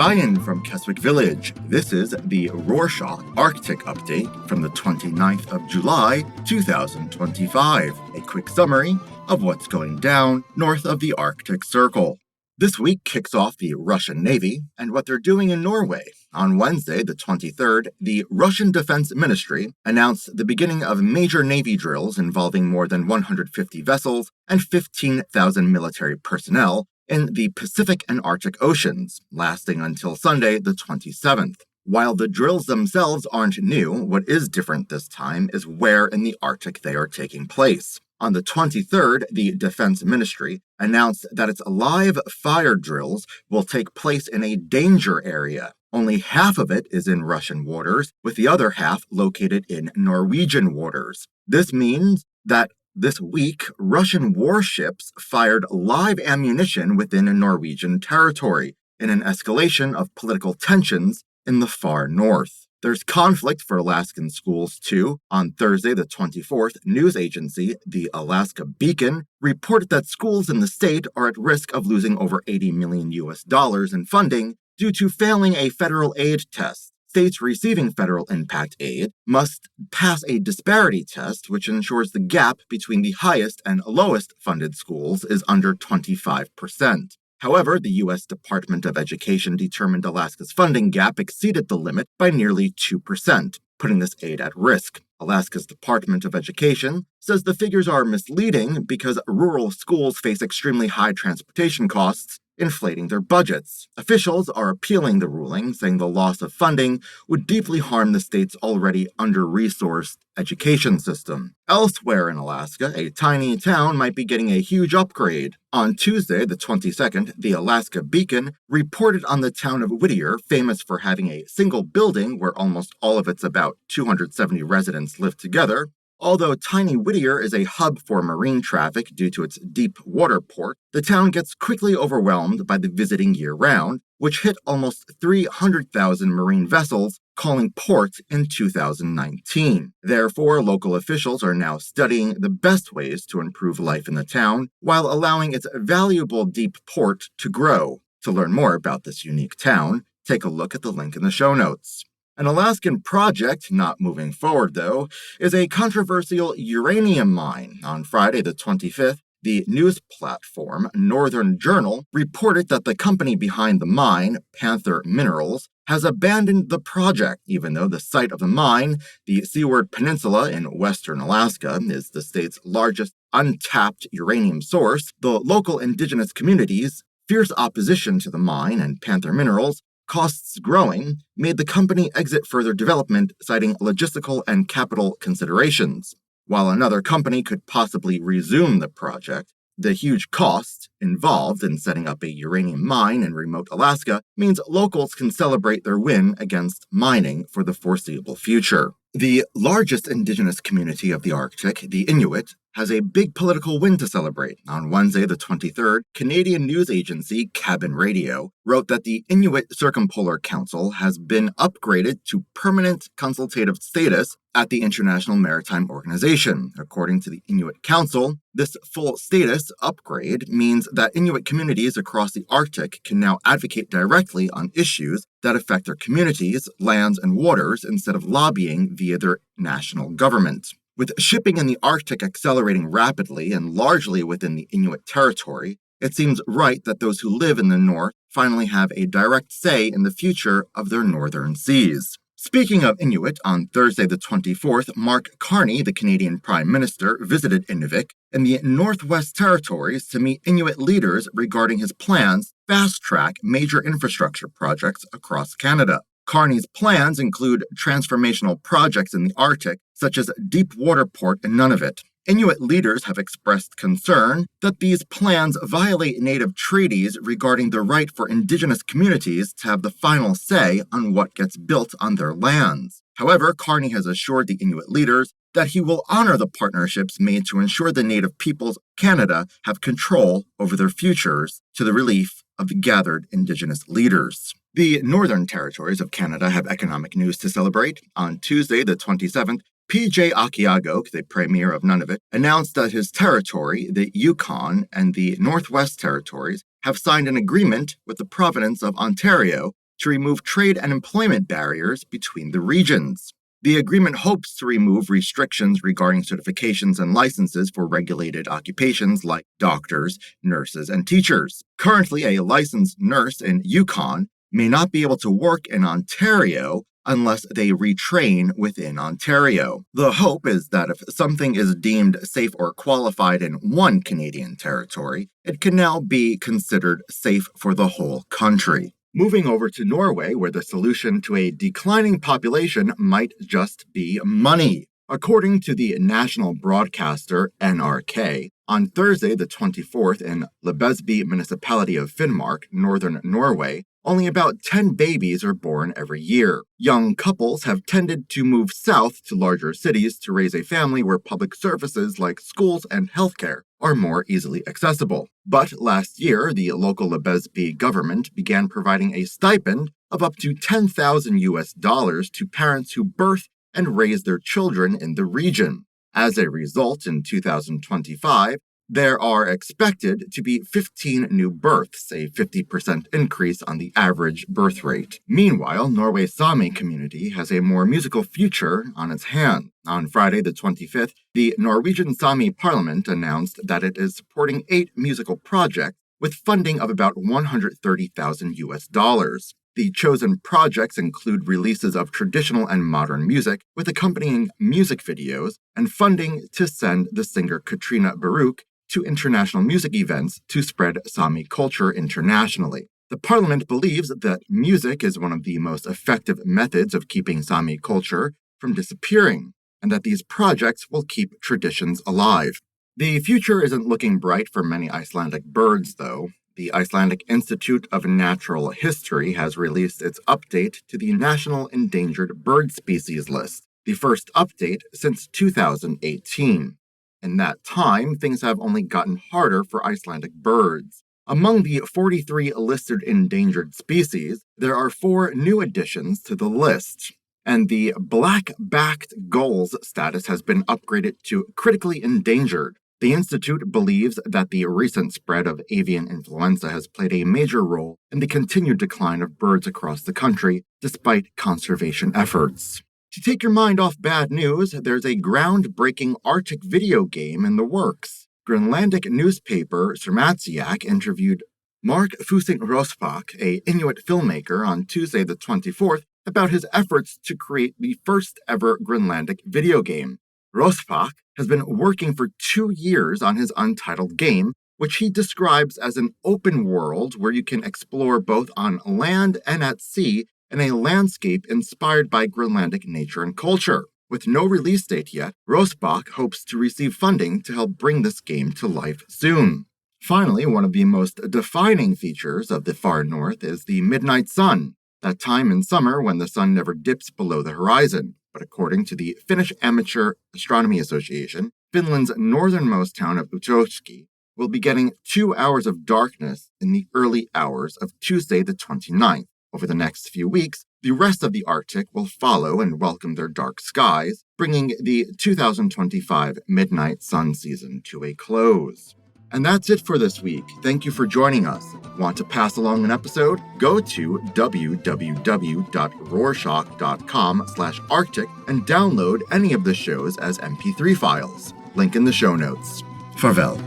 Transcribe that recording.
Diane from Keswick Village. This is the Rorschach Arctic Update from the 29th of July, 2025. A quick summary of what's going down north of the Arctic Circle. This week kicks off the Russian Navy and what they're doing in Norway. On Wednesday, the 23rd, the Russian Defense Ministry announced the beginning of major Navy drills involving more than 150 vessels and 15,000 military personnel in the Pacific and Arctic Oceans, lasting until Sunday, the 27th. While the drills themselves aren't new, what is different this time is where in the Arctic they are taking place. On the 23rd, the Defense Ministry announced that its live fire drills will take place in a danger area. Only half of it is in Russian waters, with the other half located in Norwegian waters. This means that this week, Russian warships fired live ammunition within Norwegian territory in an escalation of political tensions in the far north. There's conflict for Alaskan schools, too. On Thursday, the 24th, news agency, the Alaska Beacon, reported that schools in the state are at risk of losing over $80 million in funding due to failing a federal aid test. States receiving federal impact aid must pass a disparity test, which ensures the gap between the highest and lowest funded schools is under 25%. However, the U.S. Department of Education determined Alaska's funding gap exceeded the limit by nearly 2%, putting this aid at risk. Alaska's Department of Education says the figures are misleading because rural schools face extremely high transportation costs, inflating their budgets. Officials are appealing the ruling, saying the loss of funding would deeply harm the state's already under-resourced education system. Elsewhere in Alaska, a tiny town might be getting a huge upgrade. On Tuesday, the 22nd, the Alaska Beacon reported on the town of Whittier, famous for having a single building where almost all of its about 270 residents live together. Although tiny Whittier is a hub for marine traffic due to its deep water port, the town gets quickly overwhelmed by the visiting year-round, which hit almost 300,000 marine vessels calling port in 2019. Therefore, local officials are now studying the best ways to improve life in the town while allowing its valuable deep port to grow. To learn more about this unique town, take a look at the link in the show notes. An Alaskan project, not moving forward though, is a controversial uranium mine. On Friday the 25th, the news platform Northern Journal reported that the company behind the mine, Panther Minerals, has abandoned the project, even though the site of the mine, the Seward Peninsula in western Alaska, is the state's largest untapped uranium source. The local indigenous communities' fierce opposition to the mine and Panther Minerals, costs growing, made the company exit further development, citing logistical and capital considerations. While another company could possibly resume the project, the huge cost involved in setting up a uranium mine in remote Alaska means locals can celebrate their win against mining for the foreseeable future. The largest indigenous community of the Arctic, the Inuit, has a big political win to celebrate. On Wednesday, the 23rd, Canadian news agency Cabin Radio wrote that the Inuit Circumpolar Council has been upgraded to permanent consultative status at the International Maritime Organization. According to the Inuit Council, this full status upgrade means that Inuit communities across the Arctic can now advocate directly on issues that affect their communities, lands, and waters instead of lobbying via their national government. With shipping in the Arctic accelerating rapidly and largely within the Inuit territory, it seems right that those who live in the north finally have a direct say in the future of their northern seas. Speaking of Inuit, on Thursday the 24th, Mark Carney, the Canadian Prime Minister, visited Inuvik in the Northwest Territories to meet Inuit leaders regarding his plans to fast-track major infrastructure projects across Canada. Carney's plans include transformational projects in the Arctic, such as deep water port in Nunavut. Inuit leaders have expressed concern that these plans violate Native treaties regarding the right for Indigenous communities to have the final say on what gets built on their lands. However, Carney has assured the Inuit leaders that he will honor the partnerships made to ensure the Native peoples of Canada have control over their futures, to the relief of the gathered Indigenous leaders. The Northern Territories of Canada have economic news to celebrate. On Tuesday, the 27th, PJ Akiago, the premier of Nunavut, announced that his territory, the Yukon and the Northwest Territories, have signed an agreement with the province of Ontario to remove trade and employment barriers between the regions. The agreement hopes to remove restrictions regarding certifications and licenses for regulated occupations like doctors, nurses, and teachers. Currently, a licensed nurse in Yukon may not be able to work in Ontario unless they retrain within Ontario. The hope is that if something is deemed safe or qualified in one Canadian territory, it can now be considered safe for the whole country. Moving over to Norway, where the solution to a declining population might just be money. According to the national broadcaster NRK, on Thursday the 24th in Lebesby municipality of Finnmark, northern Norway, only about 10 babies are born every year. Young couples have tended to move south to larger cities to raise a family where public services like schools and healthcare are more easily accessible. But last year, the local Lebesby government began providing a stipend of up to $10,000 to parents who birth and raise their children in the region. As a result, in 2025, there are expected to be 15 new births, a 50% increase on the average birth rate. Meanwhile, Norway's Sami community has a more musical future on its hands. On Friday the 25th, the Norwegian Sami parliament announced that it is supporting 8 musical projects with funding of about $130,000. The chosen projects include releases of traditional and modern music with accompanying music videos and funding to send the singer Katrina Baruch to international music events to spread Sami culture internationally. The parliament believes that music is one of the most effective methods of keeping Sami culture from disappearing, and that these projects will keep traditions alive. The future isn't looking bright for many Icelandic birds, though. The Icelandic Institute of Natural History has released its update to the National Endangered Bird Species list, the first update since 2018. In that time, things have only gotten harder for Icelandic birds. Among the 43 listed endangered species, there are 4 new additions to the list, and the black-backed gulls status has been upgraded to critically endangered. The Institute believes that the recent spread of avian influenza has played a major role in the continued decline of birds across the country, despite conservation efforts. To take your mind off bad news, there's a groundbreaking Arctic video game in the works. Greenlandic newspaper Sermatsiak interviewed Mark Fusing-Rosbach, a Inuit filmmaker, on Tuesday the 24th about his efforts to create the first ever Greenlandic video game. Rosbach has been working for 2 years on his untitled game, which he describes as an open world where you can explore both on land and at sea in a landscape inspired by Greenlandic nature and culture. With no release date yet, Rosbach hopes to receive funding to help bring this game to life soon. Finally, one of the most defining features of the far north is the midnight sun, that time in summer when the sun never dips below the horizon. But according to the Finnish Amateur Astronomy Association, Finland's northernmost town of Utoski will be getting 2 hours of darkness in the early hours of Tuesday the 29th. Over the next few weeks, the rest of the Arctic will follow and welcome their dark skies, bringing the 2025 midnight sun season to a close. And that's it for this week. Thank you for joining us. Want to pass along an episode? Go to www.rorschach.com/Arctic and download any of the shows as MP3 files. Link in the show notes. Farvel.